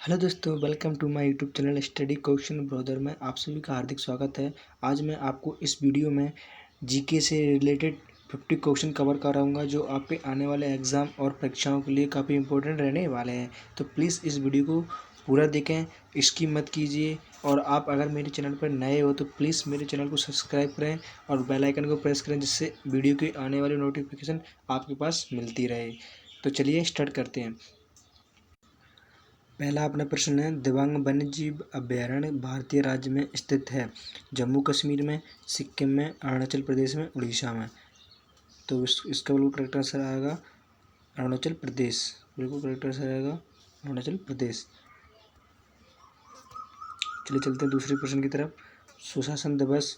Hello दोस्तों, welcome to my YouTube channel study question brother में आप सभी का हार्दिक स्वागत है। आज मैं आपको इस वीडियो में जीके से रिलेटेड 50 क्वेश्चन कवर कराऊंगा जो आपके आने वाले एग्ज़ाम और परीक्षाओं के लिए काफ़ी इंपॉर्टेंट रहने वाले हैं। तो प्लीज़ इस वीडियो को पूरा देखें, स्किप मत कीजिए। और आप अगर मेरे चैनल पर नए हो तो प्लीज़ मेरे चैनल को सब्सक्राइब करें और बेल आइकन को प्रेस करें, जिससे वीडियो की आने वाली नोटिफिकेशन आपके पास मिलती रहे। तो चलिए स्टार्ट करते हैं। पहला अपना प्रश्न है, दिबांग वन्यजीव अभयारण्य भारतीय राज्य में स्थित है? जम्मू कश्मीर में, सिक्किम में, अरुणाचल प्रदेश में, उड़ीसा में। तो इसका बिल्कुल करेक्ट आंसर आएगा अरुणाचल प्रदेश। बिल्कुल करेक्ट आंसर आएगा अरुणाचल प्रदेश। चलिए चलते हैं दूसरे प्रश्न की तरफ। सुशासन दिवस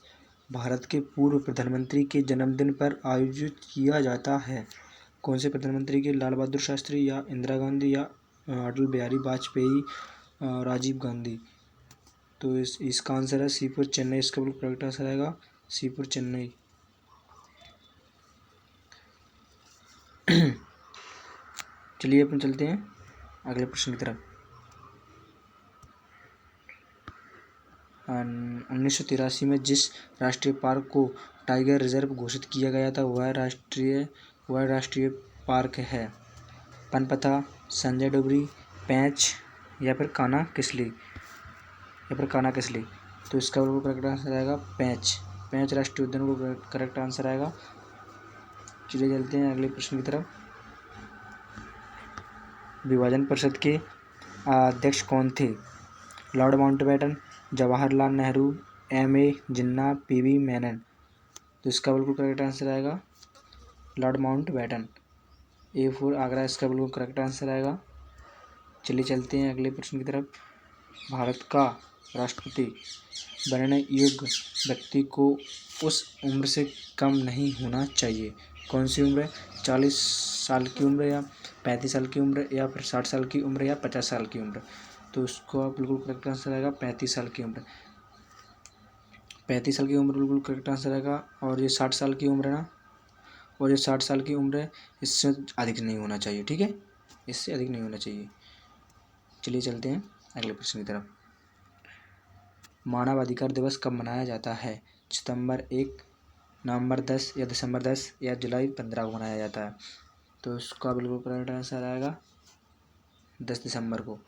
भारत के पूर्व प्रधानमंत्री के जन्मदिन पर आयोजित किया जाता है। कौन से प्रधानमंत्री के? लाल बहादुर शास्त्री या इंदिरा गांधी या अटल बिहारी वाजपेयी, राजीव गांधी। तो इसका आंसर है सी फॉर चेन्नई। इसका बिल्कुल करेक्ट आंसर आएगा सी फॉर चेन्नई। चलिए अपन चलते हैं अगले प्रश्न की तरफ। 1983 में जिस राष्ट्रीय पार्क को टाइगर रिजर्व घोषित किया गया था वह राष्ट्रीय पार्क है? पनपथा, संजय डोगरी, पेंच या फिर कान्हा किसली। तो इसका बिल्कुल करेक्ट आंसर आएगा पेंच राष्ट्रीय उद्यान को करेक्ट आंसर आएगा। चलिए चलते हैं अगले प्रश्न की तरफ। विभाजन परिषद के अध्यक्ष कौन थे? Lord Mountbatten, Jawaharlal Nehru, M.A. जिन्ना, P.V. मेनन। तो इसका बिल्कुल करेक्ट आंसर आएगा Lord Mountbatten. A for Agra इसका बिल्कुल करेक्ट आंसर आएगा। चलिए चलते हैं अगले प्रश्न की तरफ। भारत का राष्ट्रपति बनने योग्य व्यक्ति को उस उम्र से कम नहीं होना चाहिए। कौन सी उम्र है? 40 साल की उम्र या 35 साल की उम्र या फिर 60 साल की उम्र या 50 साल की उम्र। तो उसको आप बिल्कुल करेक्ट आंसर आएगा 35 साल की उम्र। 35 साल की उम्र बिल्कुल करेक्ट आंसर आएगा। और ये 60 साल की उम्र है ना, और ये 60 साल की उम्र है, इससे अधिक नहीं होना चाहिए। ठीक है, इससे अधिक नहीं होना चाहिए। चलिए चलते हैं अगले प्रश्न की तरफ। मानव अधिकार दिवस कब मनाया जाता है? सितंबर 1, नवंबर 10 या दिसंबर 10 या जुलाई 15 को मनाया जाता है। तो इसका बिल्कुल करेक्ट आंसर आएगा 10 दिसंबर को।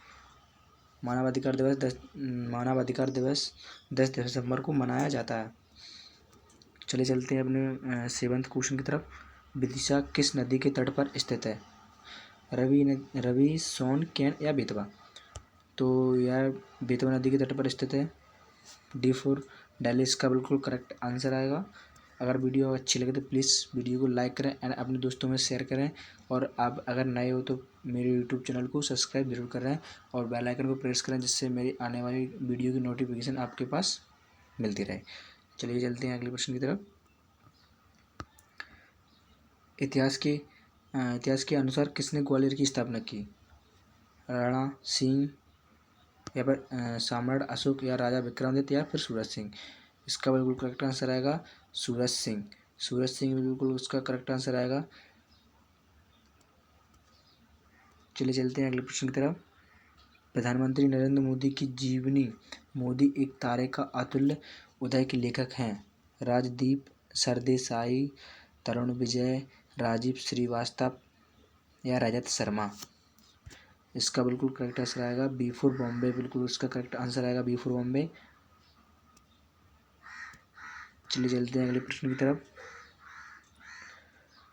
मानव अधिकार दिवस 10 दिसंबर को मनाया जाता है। चलिए चलते हैं अपने 7th क्वेश्चन की तरफ। विदिशा किस नदी के तट पर स्थित है? रवि, सोन, केन या बेतवा। तो यह बेतवा नदी के तट पर स्थित है। D फॉर दिल्ली इसका बिल्कुल करेक्ट आंसर आएगा। अगर वीडियो अच्छी लगे तो प्लीज़ वीडियो को लाइक करें एंड अपने दोस्तों में शेयर करें। और आप अगर नए हो तो मेरे यूट्यूब चैनल को सब्सक्राइब जरूर करें और बेल आइकन को प्रेस करें, जिससे मेरी आने वाली वीडियो की नोटिफिकेशन आपके पास मिलती रहे। चलिए चलते हैं अगले प्रश्न की तरफ। इतिहास के अनुसार किसने ग्वालियर की स्थापना की? राणा सिंह या फिर सम्राट अशोक या राजा विक्रमादित्य या फिर सूरज सिंह। इसका बिल्कुल करेक्ट आंसर आएगा सूरज सिंह बिल्कुल उसका करेक्ट आंसर आएगा। चलिए चलते हैं अगले प्रश्न की तरफ। प्रधानमंत्री नरेंद्र मोदी की जीवनी मोदी एक तारे का अतुल्य उदय के लेखक हैं? राजदीप सरदेसाई, तरुण विजय, राजीव श्रीवास्तव या रजत शर्मा। इसका बिल्कुल करेक्ट आंसर आएगा बी फॉर बॉम्बे। बिल्कुल उसका करेक्ट आंसर आएगा बी फॉर बॉम्बे। चलिए चलते हैं अगले प्रश्न की तरफ।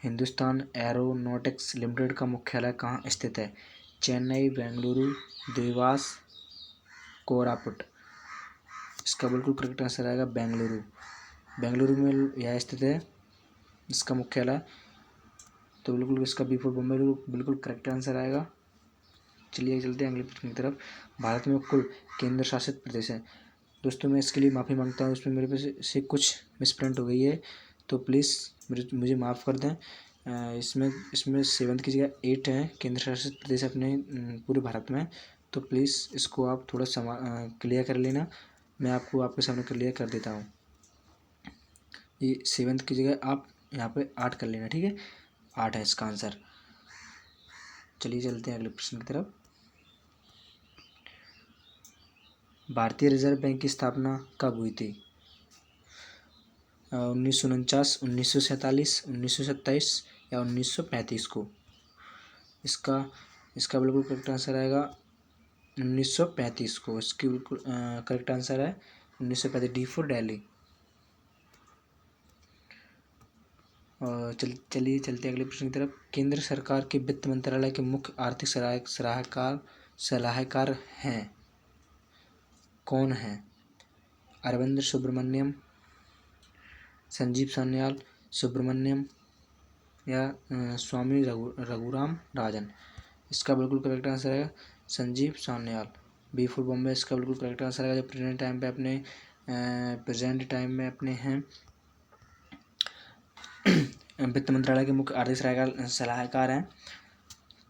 हिंदुस्तान एरोनॉटिक्स लिमिटेड का मुख्यालय कहाँ स्थित है? चेन्नई, बेंगलुरु, देवास, कोरापुट। इसका बिल्कुल करेक्ट आंसर आएगा बेंगलुरु में यह स्थित है इसका मुख्यालय। तो बिल्कुल इसका बी फॉर बॉम्बे बिल्कुल करेक्ट आंसर आएगा। चलिए चलते हैं अगले प्रश्न की तरफ। भारत में कुल केंद्र शासित प्रदेश है? दोस्तों मैं इसके लिए माफ़ी मांगता हूँ, इसमें मेरे पे से कुछ मिसप्रिंट हो गई है, तो प्लीज़ मुझे माफ़ कर दें। इसमें 7th की जगह 8 है केंद्र शासित प्रदेश अपने पूरे भारत में। तो प्लीज़ इसको आप थोड़ा क्लियर कर लेना। मैं आपको आपके सामने क्लियर कर देता हूँ। ये 7th की जगह आप यहाँ पे 8 कर लेना, ठीक है? 8 है इसका आंसर। चलिए चलते हैं अगले प्रश्न की तरफ। भारतीय रिजर्व बैंक की स्थापना कब हुई थी? 1949, 1947, 1927 या 1935 को? इसका इसका बिल्कुल करेक्ट आंसर आएगा 1935 को। इसकी बिल्कुल करेक्ट आंसर है 1935, डी फॉर दिल्ली। और चलिए चलते अगले प्रश्न की तरफ। केंद्र सरकार के वित्त मंत्रालय के मुख्य आर्थिक सलाहकार हैं, कौन हैं? अरविंद सुब्रमण्यम, संजीव सान्याल, सुब्रमण्यम या स्वामी रघुराम राजन? इसका बिल्कुल करेक्ट आंसर है संजीव सान्याल, बी फॉर बॉम्बे। इसका बिल्कुल करेक्ट आंसर है। जो प्रेजेंट टाइम में अपने हैं वित्त मंत्रालय के मुख्य आर्थिक सलाहकार हैं।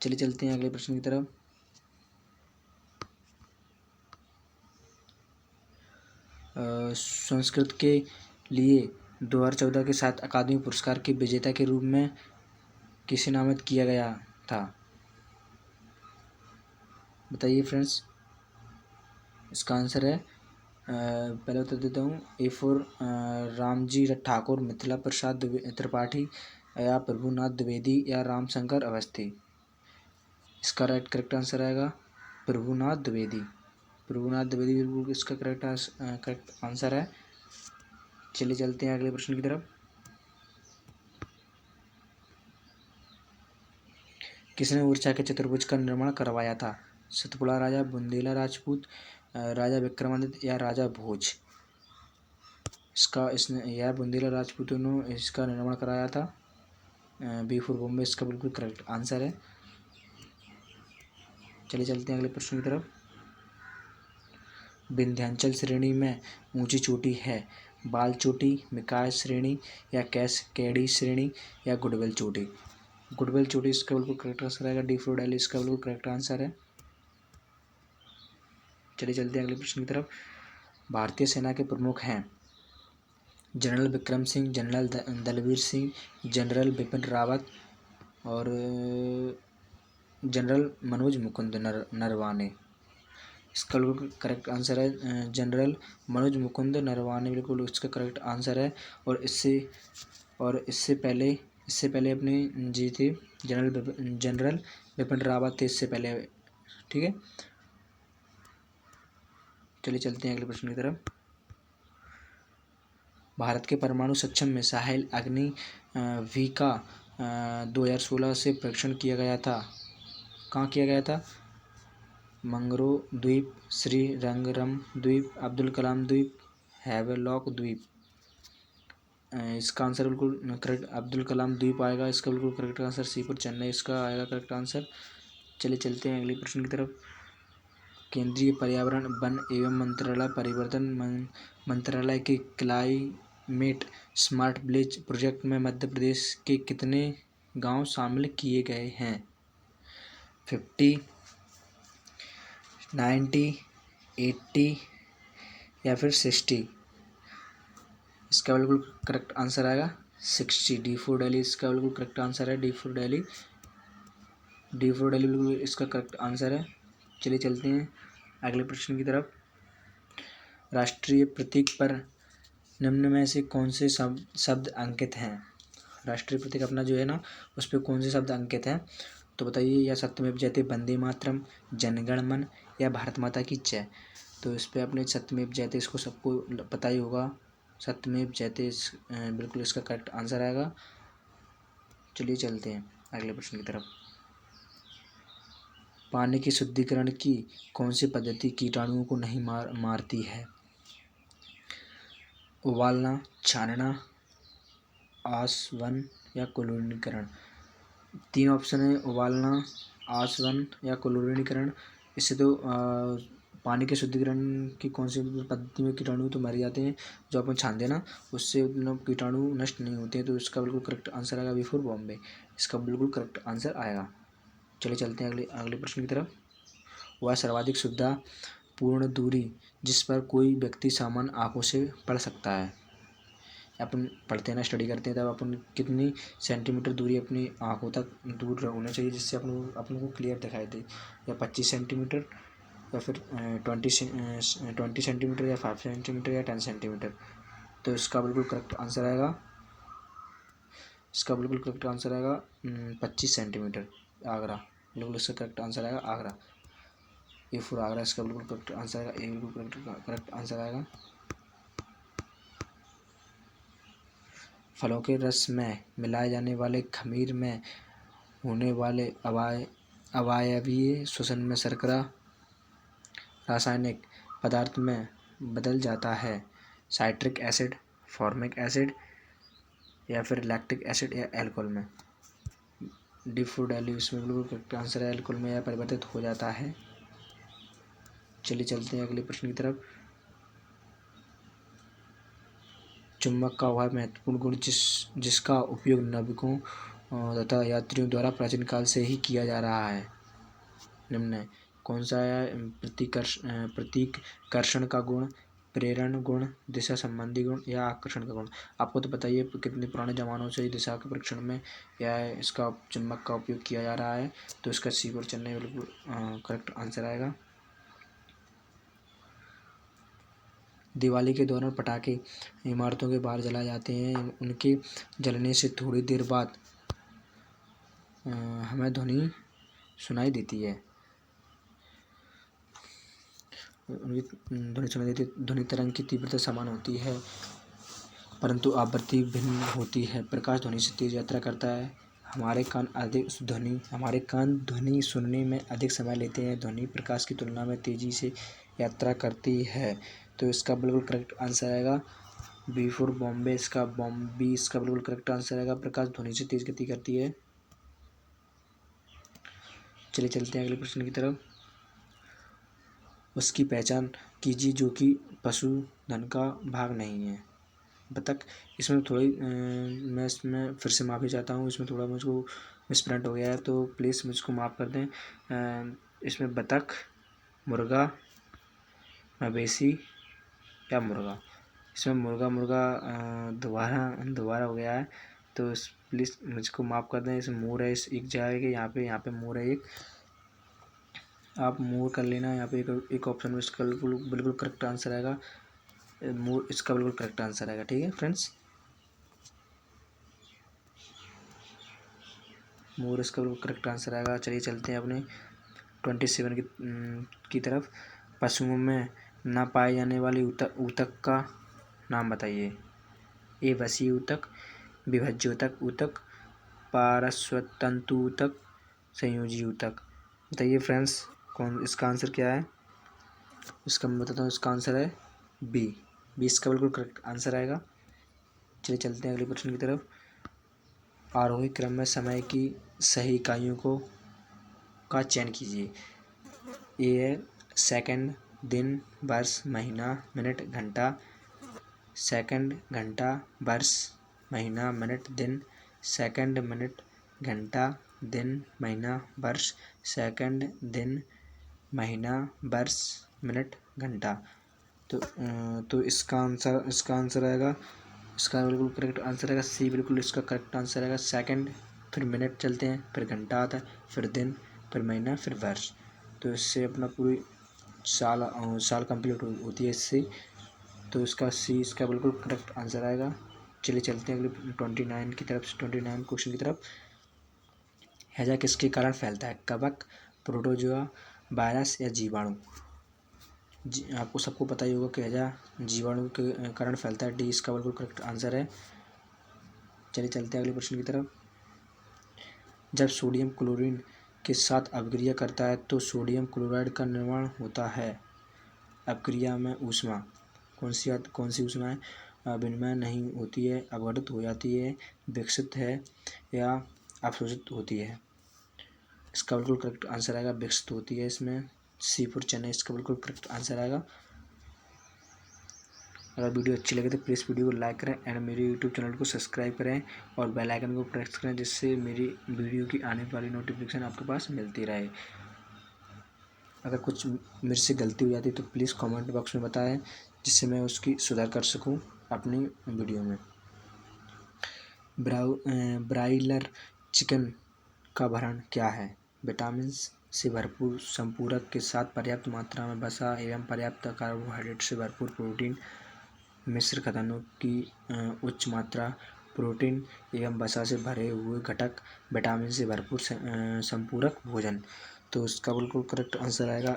चलिए चलते हैं अगले प्रश्न की तरफ। संस्कृत के लिए 2014 के 7 अकादमी पुरस्कार के विजेता के रूप में किसे नामित किया गया था? बताइए फ्रेंड्स। इसका आंसर है पहले उत्तर देता हूँ। ए फॉर रामजी ठाकुर, मिथिला प्रसाद त्रिपाठी या प्रभुनाथ द्विवेदी या रामशंकर अवस्थी? इसका करेक्ट आंसर आएगा प्रभुनाथ द्विवेदी। प्रभुनाथ द्विवेदी बिल्कुल इसका करेक्ट आंसर है। चलिए चलते हैं अगले प्रश्न की तरफ। किसने उड़ीसा के चतुर्भुज का निर्माण करवाया था? सतपुड़ा राजा, बुंदेला राजपूत, राजा विक्रमादित्य या राजा भोज? यह बुंदेला राजपूतों ने इसका निर्माण कराया था, बी फॉर बॉम्बे। इसका बिल्कुल करेक्ट आंसर है। चलिए चलते हैं अगले प्रश्न की तरफ। विंध्याचल श्रेणी में ऊंची चोटी है? बाल चोटी, मिकाय श्रेणी या कैस्केडी श्रेणी या गुडविल चोटी? गुडविल चोटी इसका बिल्कुल करेक्ट आंसर आएगा, डी फॉर दिल्ली। इसका बिल्कुल करेक्ट आंसर है। चलिए चलते हैं अगले प्रश्न की तरफ। भारतीय सेना के प्रमुख हैं general Vikram Singh, general Dalvir Singh, general Bipin Rawat और जनरल मनोज मुकुंद नरवाने? इसका बिल्कुल करेक्ट आंसर है जनरल मनोज मुकुंद नरवाने, बिल्कुल इसका करेक्ट आंसर है। और इससे पहले अपने जी थे जनरल बिपिन रावत थे इससे पहले, ठीक है। चलिए चलते हैं अगले प्रश्न की तरफ। भारत के परमाणु सक्षम मिसाइल अग्नि V का 2016 से परीक्षण किया गया था, कहाँ किया गया था? मंगरो द्वीप, श्रीरंगरम द्वीप, अब्दुल कलाम द्वीप, हैवेलॉक द्वीप? इसका आंसर बिल्कुल करेक्ट अब्दुल कलाम द्वीप आएगा। इसका बिल्कुल correct answer C for Chennai इसका आएगा करेक्ट आंसर। चलिए चलते हैं अगले प्रश्न की तरफ। केंद्रीय पर्यावरण वन एवं मंत्रालय परिवर्तन मंत्रालय के क्लाइमेट स्मार्ट विलेज प्रोजेक्ट में मध्य प्रदेश के कितने गांव शामिल किए गए हैं? 50, 90, 80 या फिर 60? इसका बिल्कुल करेक्ट आंसर आएगा 60, डी फॉर दिल्ली। इसका बिल्कुल करेक्ट आंसर है डी फॉर दिल्ली। बिल्कुल इसका करेक्ट आंसर है। चलिए चलते हैं अगले प्रश्न की तरफ। राष्ट्रीय प्रतीक पर निम्न में से कौन से शब्द अंकित हैं? राष्ट्रीय प्रतीक अपना जो है ना, उस पर कौन से शब्द अंकित हैं? तो बताइए। या सत्यमेव जयते, वंदे मातरम, जनगण मन या भारत माता की जय? तो इस पर अपने सत्यमेव जयते, इसको सबको पता ही होगा, सत्यमेव जयते बिल्कुल इसका करेक्ट आंसर आएगा। चलिए चलते हैं अगले प्रश्न की तरफ। पानी के शुद्धिकरण की कौन सी पद्धति कीटाणुओं को नहीं मारती है? उबालना, छानना, आसवन या क्लोरीनीकरण? 3 ऑप्शन है, उबालना, आसवन या क्लोरीनीकरण। इससे तो पानी के शुद्धिकरण की कौन सी पद्धति में कीटाणु तो मर जाते हैं, जो अपन छान देना उससे कीटाणु नष्ट नहीं होते हैं। तो इसका बिल्कुल करेक्ट आंसर आएगा बी फॉर बॉम्बे। इसका बिल्कुल करेक्ट आंसर आएगा। चलिए चलते हैं अगले प्रश्न की तरफ। वह सर्वाधिक सुविधा पूर्ण दूरी जिस पर कोई व्यक्ति सामान्य आंखों से पढ़ सकता है? अपन पढ़ते हैं ना, स्टडी करते हैं, तब अपन कितनी सेंटीमीटर दूरी अपनी आंखों तक दूर होना चाहिए जिससे अपन को क्लियर दिखाई दे? या 25 सेंटीमीटर या फिर 20 सेंटीमीटर या 5 सेंटीमीटर या 10 सेंटीमीटर। तो इसका बिल्कुल करेक्ट आंसर आएगा 25 सेंटीमीटर। आगरा, बिल्कुल इसका करेक्ट आंसर आएगा आगरा। ए फॉर आगरा इसका बिल्कुल करेक्ट आंसर आएगा, ए बिल्कुल करेक्ट आंसर आएगा। फलों के रस में मिलाए जाने वाले खमीर में होने वाले अवायवीय श्वसन में शर्करा रासायनिक पदार्थ में बदल जाता है। साइट्रिक एसिड, फॉर्मिक एसिड या फिर लैक्टिक एसिड या एल्कोहल में। डी फॉर दिल्ली, इसमें बिल्कुल करेक्ट आंसर है, एल्कोहल में यह परिवर्तित हो जाता है। चलिए चलते हैं अगले प्रश्न की तरफ। चुंबक का वह महत्वपूर्ण गुण जिसका उपयोग नाविकों तथा यात्रियों द्वारा प्राचीन काल से ही किया जा रहा है, निम्न कौन सा है? प्रतिकर्षण का गुण, प्रेरण गुण, दिशा संबंधी गुण या आकर्षण का गुण। आपको तो पता ही है कितने पुराने ज़मानों से दिशा के परीक्षण में या इसका चुंबक का उपयोग किया जा रहा है। तो इसका सी पर चलने बिल्कुल करेक्ट आंसर आएगा। दिवाली के दौरान पटाखे इमारतों के बाहर जलाए जाते हैं। उनके जलने से थोड़ी देर बाद हमें ध्वनि सुनाई देती है। ध्वनि तरंग की तीव्रता समान होती है परंतु आवृत्ति भिन्न होती है। प्रकाश ध्वनि से तेज यात्रा करता है। हमारे कान ध्वनि सुनने में अधिक समय लेते हैं। ध्वनि प्रकाश की तुलना में तेजी से यात्रा करती है। तो इसका बिल्कुल करेक्ट आंसर आएगा बी फॉर बॉम्बे। इसका बिल्कुल करेक्ट आंसर आएगा। प्रकाश ध्वनि से तेज गति करती है। चलिए चलते हैं अगले प्रश्न की तरफ। उसकी पहचान कीजिए जो कि पशुधन का भाग नहीं है। बतख। इसमें थोड़ी मैं इसमें फिर से माफ़ी चाहता हूँ, इसमें थोड़ा मुझको मिसप्रिंट हो गया है तो प्लीज़ मुझको माफ़ कर दें। इसमें बतख, मुर्गा, मवेशी या मुर्गा। इसमें मुर्गा दोबारा हो गया है तो प्लीज़ मुझको माफ़ कर दें। इसमें मोर है, इस एक जाएगा यहाँ पे मोर है एक, आप मोर कर लेना। यहाँ पे एक ऑप्शन में इसका बिल्कुल करेक्ट आंसर आएगा मोर। इसका बिल्कुल करेक्ट आंसर आएगा। ठीक है फ्रेंड्स, मोर इसका बिल्कुल करेक्ट आंसर आएगा। चलिए चलते हैं अपने 27 की तरफ। पशुओं में न पाए जाने वाली ऊतक का नाम बताइए। ए वसीय ऊतक, विभज्य ऊतक, पार्श्वतंतु ऊतक, संयोजी ऊतक। बताइए फ्रेंड्स कौन इसका आंसर क्या है? इसका मैं बताता हूँ, इसका आंसर है बी। इसका बिल्कुल करेक्ट आंसर आएगा। चलिए चलते हैं अगले प्रश्न की तरफ। आरोही क्रम में समय की सही इकाइयों का चयन कीजिए। ए है सेकंड, दिन, वर्ष, महीना, मिनट, घंटा। सेकंड, घंटा, वर्ष, महीना, मिनट, दिन। सेकंड, मिनट, घंटा, दिन, महीना, वर्ष। सेकंड, दिन, महीना, वर्ष, मिनट, घंटा। तो इसका आंसर आएगा, इसका बिल्कुल करेक्ट आंसर आएगा सी। बिल्कुल इसका करेक्ट आंसर आएगा। सेकंड, फिर मिनट चलते हैं, फिर घंटा आता है, फिर दिन, फिर महीना, फिर वर्ष। तो इससे अपना पूरी साल कंप्लीट होती है इससे। तो इसका सी इसका बिल्कुल करेक्ट आंसर आएगा। चलिए चलते हैं अगले 29 की तरफ, 29 क्वेश्चन की तरफ। हैजा किसके कारण फैलता है? कवक, प्रोटोजोआ, वायरस या जीवाणु। आपको सबको पता ही होगा कि हैजा जीवाणु के कारण फैलता है। डी इसका बिल्कुल करेक्ट आंसर है। चलिए चलते हैं अगले प्रश्न की तरफ। जब सोडियम क्लोरीन के साथ अभिक्रिया करता है तो सोडियम क्लोराइड का निर्माण होता है। अभिक्रिया में ऊष्मा कौन सी ऊष्मा है? विनिमय नहीं होती है, अपघटित हो जाती है, विकसित है या अवशोषित होती है। इसका बिल्कुल करेक्ट आंसर आएगा विकसित होती है। इसमें सी फॉर चेन्नई इसका बिल्कुल करेक्ट आंसर आएगा। अगर वीडियो अच्छी लगे तो प्लीज़ वीडियो को लाइक करें एंड मेरे यूट्यूब चैनल को सब्सक्राइब करें और बेल आइकन को प्रेस करें जिससे मेरी वीडियो की आने वाली नोटिफिकेशन आपके पास मिलती रहे। अगर कुछ मेरे से गलती हो जाती है तो प्लीज़ कमेंट बॉक्स में बताएं जिससे मैं उसकी सुधार कर सकूं अपनी वीडियो में। ब्रायलर चिकन का भरण क्या है? विटामिन्स, से भरपूर संपूरक के साथ पर्याप्त मात्रा में वसा एवं पर्याप्त कार्बोहाइड्रेट से भरपूर प्रोटीन मिश्र खाद्यान्नों की उच्च मात्रा प्रोटीन एवं वसा से भरे हुए घटक विटामिन से भरपूर संपूरक भोजन। तो इसका बिल्कुल करेक्ट आंसर आएगा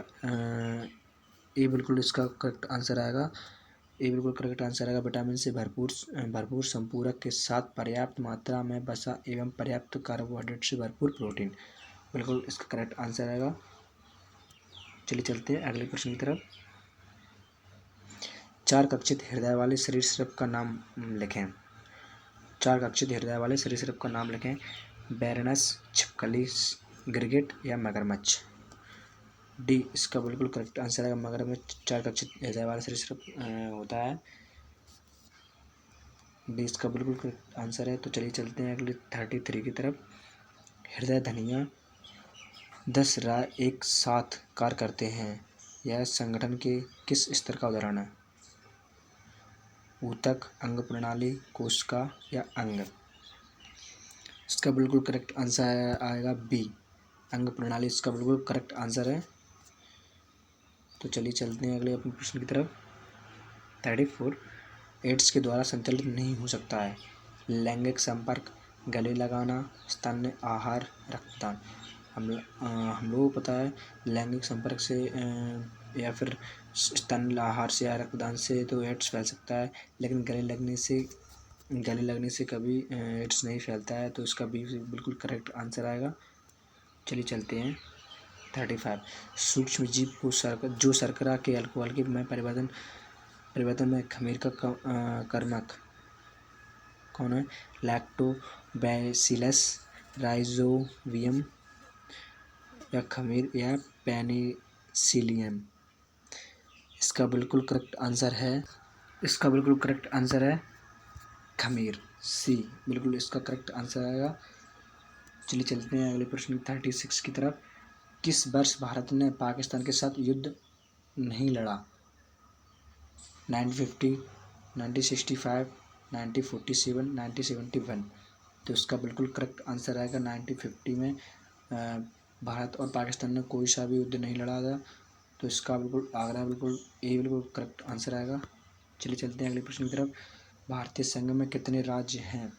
ए बिल्कुल इसका करेक्ट आंसर आएगा ए बिल्कुल करेक्ट आंसर आएगा विटामिन से भरपूर संपूरक के साथ पर्याप्त मात्रा में वसा एवं पर्याप्त कार्बोहाइड्रेट से भरपूर प्रोटीन, बिल्कुल इसका करेक्ट आंसर आएगा। चलिए चलते हैं अगले प्रश्न की तरफ। चार कक्षित हृदय वाले सरीसृप का नाम लिखें। चार कक्षित हृदय वाले सरीसृप का नाम लिखें। बैरनस, छिपकली, गिरगिट या मगरमच्छ। डी इसका बिल्कुल करेक्ट आंसर आएगा मगरमच्छ चार कक्षित हृदय वाला सरीसृप होता है। डी इसका बिल्कुल करेक्ट आंसर है। तो चलिए चलते हैं अगले 33 की तरफ। हृदय धनिया 10 राय एक साथ कार्य करते हैं, यह संगठन के किस स्तर का उदाहरण है? ऊतक, अंग प्रणाली, कोशिका या अंग। इसका बिल्कुल करेक्ट आंसर आएगा बी, अंग प्रणाली इसका बिल्कुल करेक्ट आंसर है। तो चलिए चलते हैं अगले अपने प्रश्न की तरफ। 34 एड्स के द्वारा संचालित नहीं हो सकता है। लैंगिक संपर्क, गले लगाना, स्तन आहार, रक्तदान। हम लोगों को पता है लैंगिक संपर्क से या फिर स्तन आहार से या रक्तदान से तो एड्स फैल सकता है, लेकिन गले लगने से कभी एड्स नहीं फैलता है। तो इसका बी बिल्कुल करेक्ट आंसर आएगा। चलिए चलते हैं 35 सूक्ष्म जीव को जो शर्करा के अल्कोहल के में परिवर्तन में खमीर का कर्मक कौन है? लैक्टोबैसिलस, राइजोबियम या खमीर या पेनिसिलियम। इसका बिल्कुल करेक्ट आंसर है खमीर, सी बिल्कुल इसका करेक्ट आंसर आएगा। चलिए चलते हैं अगले प्रश्न 36 की तरफ। किस वर्ष भारत ने पाकिस्तान के साथ युद्ध नहीं लड़ा? 1950, 1965, 1947, 1971। तो इसका बिल्कुल करेक्ट आंसर आएगा 1950 में भारत और पाकिस्तान ने कोई सा भी युद्ध नहीं लड़ा था। तो इसका बिल्कुल बिल्कुल करेक्ट आंसर आएगा। चलिए चलते हैं अगले प्रश्न की तरफ। भारतीय संघ में कितने राज्य हैं?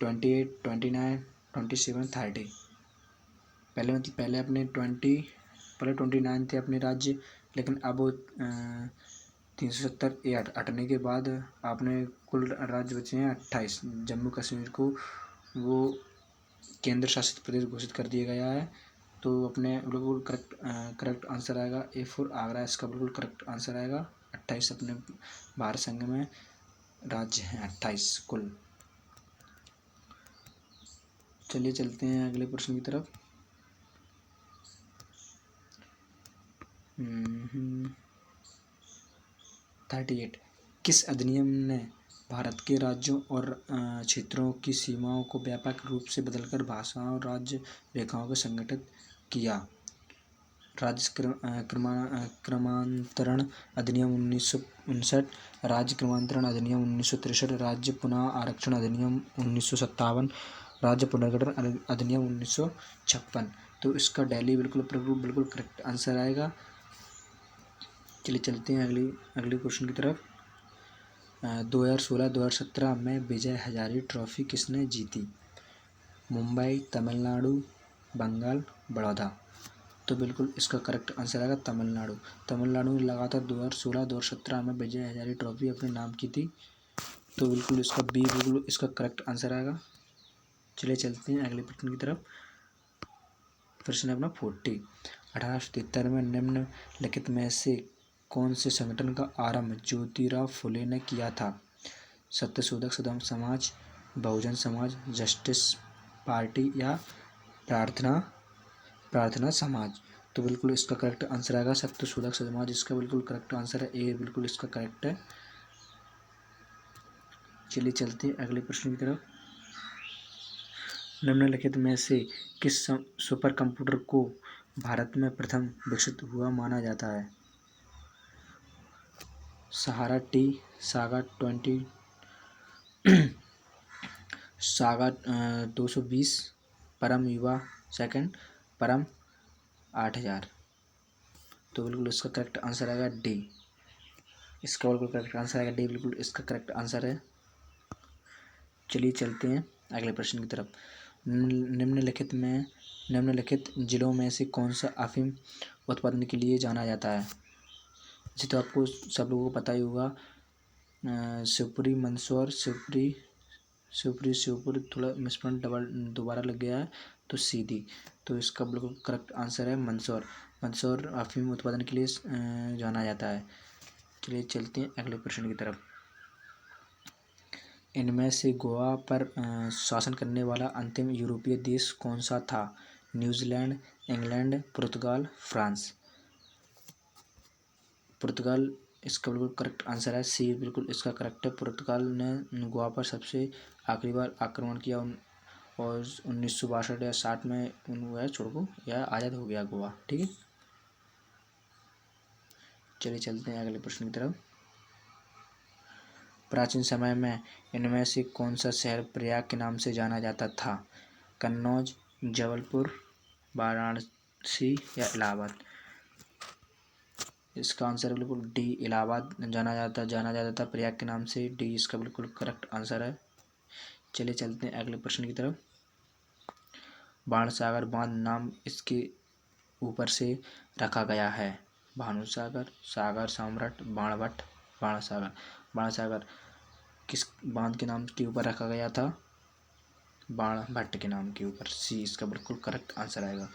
28, 29, 27, 30। पहले अपने 29 थे अपने राज्य, लेकिन अब 370 हटने के बाद आपने कुल राज्य बचे हैं 28। जम्मू कश्मीर को वो केंद्र शासित प्रदेश घोषित कर दिया गया है। तो अपने बिल्कुल करेक्ट आंसर आएगा ए फॉर आगरा, इसका बिल्कुल करेक्ट आंसर आएगा। 28 अपने भारत संघ में राज्य हैं 28 कुल। चलिए चलते हैं अगले प्रश्न की तरफ। 38 किस अधिनियम ने भारत के राज्यों और क्षेत्रों की सीमाओं को व्यापक रूप से बदलकर भाषाओं और राज्य रेखाओं को संगठित किया? राज्य क्रमांतरण अधिनियम 1959, राज्य क्रमांतरण अधिनियम 1963, राज्य पुनः आरक्षण अधिनियम 1957, राज्य पुनर्गठन अधिनियम 1956। तो इसका दिल्ली बिल्कुल करेक्ट आंसर आएगा। चलिए चलते हैं अगली क्वेश्चन की तरफ। 2016-2017 में विजय हजारे ट्रॉफी किसने जीती? मुंबई, तमिलनाडु, बंगाल, बड़ौदा। तो बिल्कुल इसका करेक्ट आंसर आएगा तमिलनाडु ने लगातार 2016-2017 में विजय हजारे ट्रॉफी अपने नाम की थी। तो बिल्कुल इसका बी बिल्कुल इसका करेक्ट आंसर आएगा। चलिए चलते हैं अगले प्रश्न की तरफ। प्रश्न अपना 40। 1873 में निम्नलिखित में से कौन से संगठन का आरंभ ज्योतिराव फुले ने किया था? सत्यशोधक समाज, बहुजन समाज, जस्टिस पार्टी या प्रार्थना समाज। तो बिल्कुल इसका करेक्ट आंसर आएगा सत्यशोधक समाज, इसका बिल्कुल करेक्ट आंसर है ए, बिल्कुल इसका करेक्ट है। चलिए चलते हैं अगले प्रश्न की तरफ। निम्नलिखित में से किस सुपर कंप्यूटर को भारत में प्रथम विकसित हुआ माना जाता है? सहारा टी, सागा 220, परम युवा सेकंड, परम 8,000। तो बिल्कुल इसका करेक्ट आंसर आएगा डी। इसका बिल्कुल करेक्ट आंसर आएगा डी, बिल्कुल इसका करेक्ट आंसर है। चलिए चलते हैं अगले प्रश्न की तरफ। निम्नलिखित जिलों में से कौन सा अफीम उत्पादन के लिए जाना जाता है? जैसे तो आपको सब लोगों को पता ही होगा, शिवपुरी, मंदसौर, शिवपुर थोड़ा मिसप्रिंट दोबारा लग गया है तो सीधी। तो इसका बिल्कुल करेक्ट आंसर है मंदसौर। मंदसौर अफीम उत्पादन के लिए जाना जाता है। चलिए चलते हैं अगले प्रश्न की तरफ। इनमें से गोवा पर शासन करने वाला अंतिम यूरोपीय देश कौन सा था? न्यूजीलैंड, इंग्लैंड, पुर्तगाल, फ्रांस। पुर्तगाल इसका बिल्कुल करेक्ट आंसर है सी, बिल्कुल इसका करेक्ट है। पुर्तगाल ने गोवा पर सबसे आखिरी बार आक्रमण किया और 1962 या 60 में हुआ छोड़ को या आज़ाद हो गया गोवा। ठीक है, चलिए चलते हैं अगले प्रश्न की तरफ। प्राचीन समय में इनमें से कौन सा शहर प्रयाग के नाम से जाना जाता था? कन्नौज, जबलपुर, वाराणसी या इलाहाबाद। इसका आंसर बिल्कुल डी, इलाहाबाद जाना जाता था प्रयाग के नाम से। डी इसका बिल्कुल करेक्ट आंसर है। चलिए चलते हैं अगले प्रश्न की तरफ। बाणसागर बांध नाम इसके ऊपर से रखा गया है? भानुसागर, सागर सम्राट, बाणभट्ट, बाणसागर। बाणसागर किस बांध के नाम के ऊपर रखा गया था? बाणभट्ट के नाम के ऊपर। सी इसका बिल्कुल करेक्ट आंसर आएगा।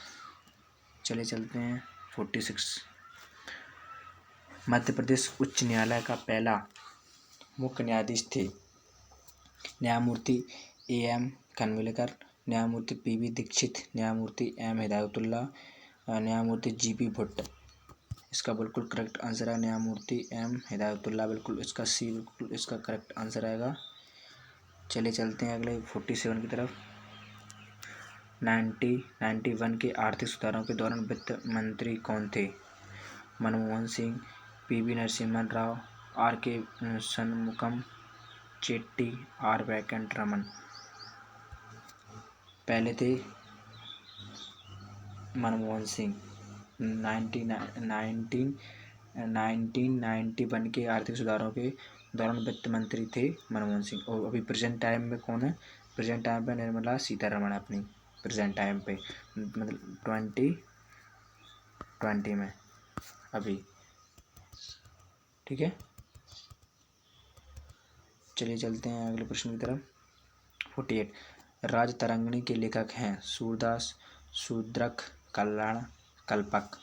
चलिए चलते हैं 46। मध्य प्रदेश उच्च न्यायालय का पहला मुख्य न्यायाधीश थे? न्यायमूर्ति AM खानविलकर, न्यायमूर्ति PV दीक्षित, न्यायमूर्ति M हिदायतुल्ला, न्यायमूर्ति GP भट्ट। इसका बिल्कुल करेक्ट आंसर है न्यायमूर्ति M हिदायतुल्ला। बिल्कुल इसका सी, बिल्कुल इसका करेक्ट आंसर आएगा। चलिए चलते हैं अगले 47 की तरफ। 1991 के आर्थिक सुधारों के दौरान वित्त मंत्री कौन थे? Manmohan Singh, PV Narasimha Rao, RK Shanmugam Chetty, R Venkataraman. पहले थे मनमोहन सिंह। 1991 के आर्थिक सुधारों के दौरान वित्त मंत्री थे मनमोहन सिंह। और अभी प्रेजेंट टाइम में कौन है? प्रेजेंट टाइम पे निर्मला सीतारमण अपनी प्रेजेंट टाइम पे, मतलब 2020 में अभी। ठीक है, चलिए चलते हैं अगले प्रश्न की तरफ। 48। राजतरंगिणी के लेखक हैं? सूरदास, शूद्रक, कल्याण, कल्पक।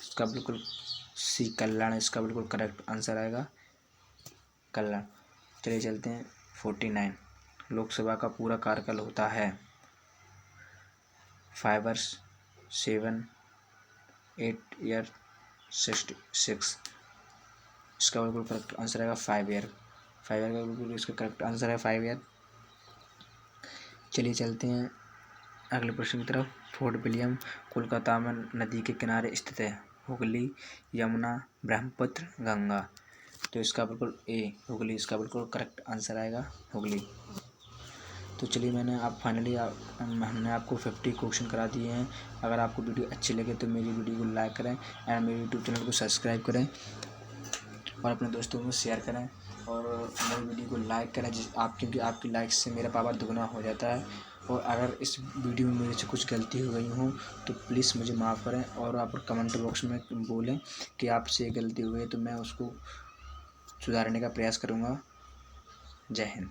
इसका बिल्कुल सी, कल्याण इसका बिल्कुल करेक्ट आंसर आएगा, कल्याण। चलिए चलते हैं 49। लोकसभा का पूरा कार्यकाल होता है? 5 वर्ष, 7, 8 ईयर, 6। इसका बिल्कुल करेक्ट आंसर आएगा 5 ईयर। 5 ईयर का बिल्कुल इसका करेक्ट आंसर है 5 ईयर। चलिए चलते हैं अगले प्रश्न की तरफ। फोर्ट विलियम कोलकाता में नदी के किनारे स्थित है? हुगली, यमुना, ब्रह्मपुत्र, गंगा। तो इसका बिल्कुल ए, हुगली इसका बिल्कुल करेक्ट आंसर आएगा, हुगली। तो चलिए हमने आपको 50 क्वेश्चन करा दिए हैं। अगर आपको वीडियो अच्छी लगे तो मेरी वीडियो को लाइक करें एंड मेरे यूट्यूब चैनल को सब्सक्राइब करें और अपने दोस्तों को शेयर करें और मेरी वीडियो को लाइक करें, क्योंकि आपकी लाइक से मेरा पावर दुगना हो जाता है। और अगर इस वीडियो में मेरे से कुछ गलती हो गई हो तो प्लीज़ मुझे माफ़ करें और आप कमेंट बॉक्स में बोलें कि आपसे गलती हो गई तो मैं उसको सुधारने का प्रयास करूँगा। जय हिंद।